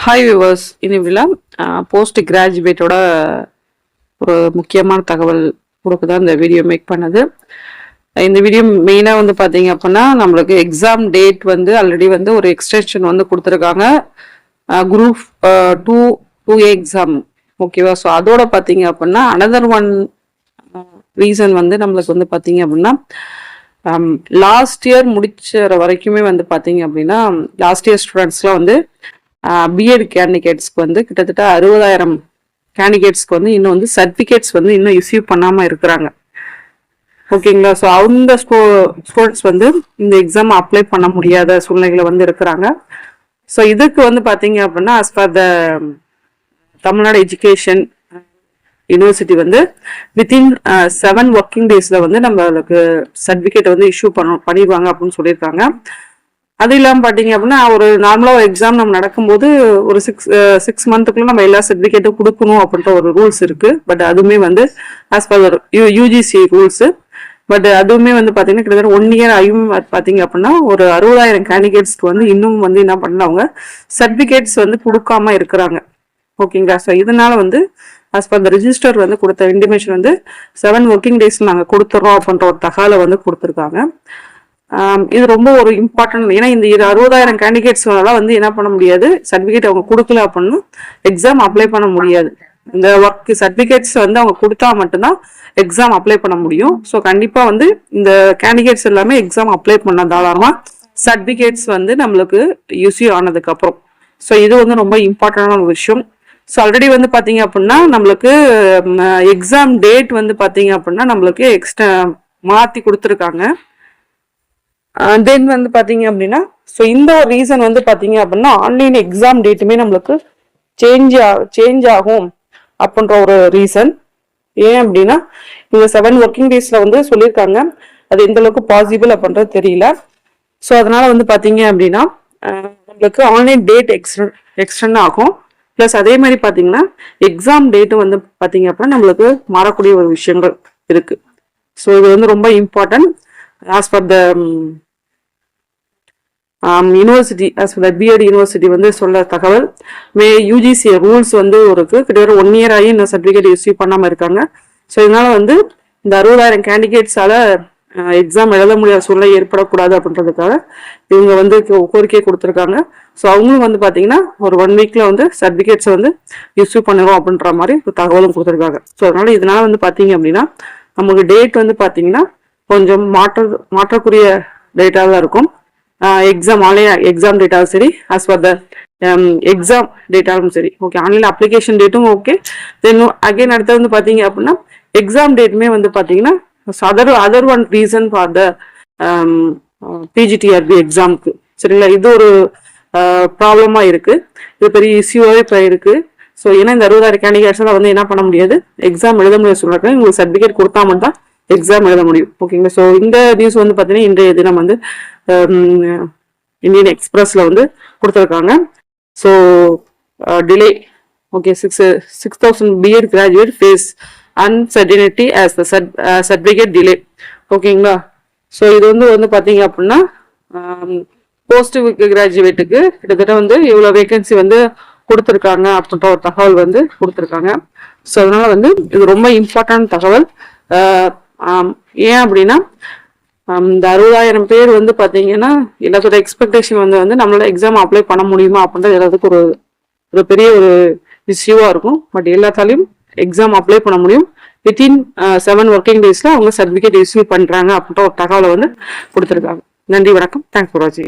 Hi viewers, இனிவில post கிராஜுவேட்டோட ஒரு முக்கியமான தகவல் கொடுக்க தான் இந்த வீடியோ மேக் பண்ணது. இந்த வீடியோ மெயினாக வந்து பார்த்தீங்க அப்படின்னா, நம்மளுக்கு எக்ஸாம் டேட் வந்து ஆல்ரெடி வந்து ஒரு எக்ஸ்டென்ஷன் வந்து கொடுத்துருக்காங்க. குரூப் 2A எக்ஸாம், ஓகேவா? ஸோ அதோட பார்த்தீங்க அப்படின்னா அனதர் ஒன் ரீசன் வந்து நம்மளுக்கு வந்து பார்த்தீங்க அப்படின்னா, லாஸ்ட் இயர் முடிச்ச வரைக்குமே வந்து பார்த்தீங்க அப்படின்னா, லாஸ்ட் இயர் ஸ்டூடெண்ட்ஸ்லாம் வந்து பிஎட் கேண்டிடேட்ஸ்க்கு வந்து கிட்டத்தட்ட 60,000 கேண்டிடேட்ஸ்க்கு வந்து இன்னும் வந்து சர்டிஃபிகேட்ஸ் வந்து இன்னும் இஷ்யூ பண்ணாமல் இருக்கிறாங்க, ஓகேங்களா? ஸோ அவங்க ஸ்டூடெண்ட்ஸ் வந்து இந்த எக்ஸாம் அப்ளை பண்ண முடியாத சூழ்நிலைகளை வந்து இருக்கிறாங்க. ஸோ இதுக்கு வந்து பார்த்தீங்க அப்படின்னா, ஆஸ் பர் த தமிழ்நாடு எஜுகேஷன் யூனிவர்சிட்டி வந்து வித்தின் 7 ஒர்க்கிங் டேஸில் வந்து நம்மளுக்கு சர்டிஃபிகேட் வந்து இஷ்யூ பண்ணிடுவாங்க அப்படின்னு சொல்லியிருக்காங்க. அது இல்லாமல் பார்த்தீங்க அப்படின்னா, ஒரு நார்மலாக ஒரு எக்ஸாம் நம்ம நடக்கும்போது ஒரு சிக்ஸ் மந்த்துக்குள்ள நம்ம எல்லா சர்டிஃபிகேட்டும் கொடுக்கணும் அப்படின்ற ஒரு ரூல்ஸ் இருக்கு. பட் அதுவுமே வந்து as per UGC rules. But அதுவுமே வந்து பார்த்தீங்கன்னா கிட்டத்தட்ட 1 இயர் ஆகும் பார்த்தீங்க அப்படின்னா, ஒரு 60,000 கேண்டிடேட்ஸ்க்கு வந்து இன்னும் வந்து என்ன பண்ணவங்க சர்டிஃபிகேட்ஸ் வந்து கொடுக்காம இருக்கிறாங்க, ஓகேங்களா? ஸோ இதனால வந்து ஆஸ் பர் த ரிஜிஸ்டர் வந்து கொடுத்த இன்டிமேஷன் வந்து 7 ஒர்க்கிங் டேஸ்ல நாங்கள் கொடுத்துறோம் அப்படின்ற ஒரு தகவலை வந்து கொடுத்துருக்காங்க. இது ரொம்ப ஒரு இம்பார்ட்டன்ட். ஏன்னா இந்த 60,000 கேண்டிடேட்ஸ்னால வந்து என்ன பண்ண முடியாது, சர்டிஃபிகேட் அவங்க கொடுக்கல அப்படின்னா எக்ஸாம் அப்ளை பண்ண முடியாது. இந்த ஒர்க் சர்டிஃபிகேட்ஸ் வந்து அவங்க கொடுத்தா மட்டும்தான் எக்ஸாம் அப்ளை பண்ண முடியும். ஸோ கண்டிப்பாக வந்து இந்த கேண்டிடேட்ஸ் எல்லாமே எக்ஸாம் அப்ளை பண்ண தாராளமாக சர்டிஃபிகேட்ஸ் வந்து நம்மளுக்கு இஷ்யூ ஆனதுக்கு அப்புறம். ஸோ இது வந்து ரொம்ப இம்பார்ட்டன்டான ஒரு விஷயம். ஸோ ஆல்ரெடி வந்து பார்த்தீங்க அப்படின்னா நம்மளுக்கு எக்ஸாம் டேட் வந்து பார்த்தீங்க அப்படின்னா நம்மளுக்கு எக்ஸ்ட்ரா மாற்றி கொடுத்துருக்காங்க. தென் வந்து பார்த்தீங்க அப்படின்னா, ஸோ இந்த ஒரு ரீசன் வந்து பார்த்தீங்க அப்படின்னா ஆன்லைன் எக்ஸாம் டேட்டுமே நம்மளுக்கு சேஞ்ச் ஆகும் அப்படின்ற ஒரு ரீசன். ஏன் அப்படின்னா இந்த 7 ஒர்க்கிங் டேஸ்ல வந்து சொல்லியிருக்காங்க. அது எந்த அளவுக்கு பாசிபிள் அப்படின்றது தெரியல. ஸோ அதனால வந்து பார்த்தீங்க அப்படின்னா நம்மளுக்கு ஆன்லைன் டேட் எக்ஸ்டெண்ட் ஆகும். ப்ளஸ் அதே மாதிரி பார்த்தீங்கன்னா எக்ஸாம் டேட்டு வந்து பார்த்தீங்க அப்படின்னா நம்மளுக்கு மாறக்கூடிய ஒரு விஷயங்கள் இருக்கு. ஸோ இது வந்து ரொம்ப important. As per the university, as per the B Ed university வந்து சொல்ல தகவல், யூஜிசி ரூல்ஸ் வந்து இருக்கு. கிட்டத்தட்ட 1 இயர் ஆகி இந்த சர்டிஃபிகேட் இஷ்யூ பண்ணாமல் இருக்காங்க. ஸோ இதனால வந்து இந்த 60,000 கேண்டிடேட்ஸால எக்ஸாம் எழுத முடியாத சூழ்நிலை ஏற்படக்கூடாது அப்படின்றதுக்காக இவங்க வந்து கோரிக்கை கொடுத்துருக்காங்க. ஸோ அவங்களும் வந்து பார்த்தீங்கன்னா ஒரு 1 வீக்ல வந்து சர்டிஃபிகேட்ஸை வந்து இஷ்யூ பண்ணுறோம் அப்படின்ற மாதிரி ஒரு தகவலும் கொடுத்துருக்காங்க. ஸோ இதனால வந்து பார்த்தீங்க அப்படின்னா நமக்கு டேட் வந்து பார்த்தீங்கன்னா கொஞ்சம் மாற்றக்கூடிய டேட்டாக தான் இருக்கும். எக்ஸாம் ஆன்லைன் எக்ஸாம் டேட்டாவும் சரி, ஆஸ் பர் த எக்ஸாம் டேட்டாவும் சரி, ஓகே. ஆன்லைன் அப்ளிகேஷன் டேட்டும் ஓகே. தென் அகைன் அடுத்தது வந்து பார்த்தீங்க அப்படின்னா எக்ஸாம் டேட்டுமே வந்து பார்த்தீங்கன்னா other one reason for the PGTRB எக்ஸாமுக்கு, சரிங்களா? இது ஒரு ப்ராப்ளமா இருக்கு. இது பெரிய இஷ்யூவாகவே இப்போ இருக்கு. ஸோ ஏன்னா இந்த 60,000 கேண்டிடேட்ஸ்லாம் வந்து என்ன பண்ண முடியாது, எக்ஸாம் எழுத முடியாது சொல்றாங்க. உங்களுக்கு சர்டிஃபிகேட் கொடுத்தா மட்டும் தான் எக்ஸாம் எழுத முடியும், ஓகேங்களா? ஸோ இந்த நியூஸ் வந்து பார்த்தீங்கன்னா இன்றைய தினம் வந்து இந்தியன் எக்ஸ்பிரஸ்ல வந்து கொடுத்துருக்காங்க. So delay, okay. 6,000 B Ed graduate face uncertainty as the certificate delay, ஓகேங்களா? ஸோ இது வந்து பார்த்தீங்க அப்படின்னா போஸ்ட் கிராஜுவேட்டுக்கு கிட்டத்தட்ட வந்து இவ்வளோ வேகன்சி வந்து கொடுத்துருக்காங்க அப்படின்ற ஒரு தகவல் வந்து கொடுத்துருக்காங்க. ஸோ அதனால வந்து இது ரொம்ப இம்பார்ட்டன்ட் தகவல். ஏன் அப்படின்னா இந்த 60,000 பேர் வந்து பார்த்தீங்கன்னா எல்லாத்தோட எக்ஸ்பெக்டேஷன் வந்து நம்மளால எக்ஸாம் அப்ளை பண்ண முடியுமா அப்படின்றது எல்லாத்துக்கும் ஒரு பெரிய ஒரு இஷ்யூவாக இருக்கும். பட் எல்லாத்தாலையும் எக்ஸாம் அப்ளை பண்ண முடியும். வித்தின் 7 ஒர்க்கிங் டேஸில் அவங்க சர்டிஃபிகேட் இஷ்யூ பண்ணுறாங்க அப்படின்ற ஒரு தகவலை வந்து கொடுத்துருக்காங்க. நன்றி, வணக்கம். தேங்க்ஸ் ஃபார் வாட்சிங்.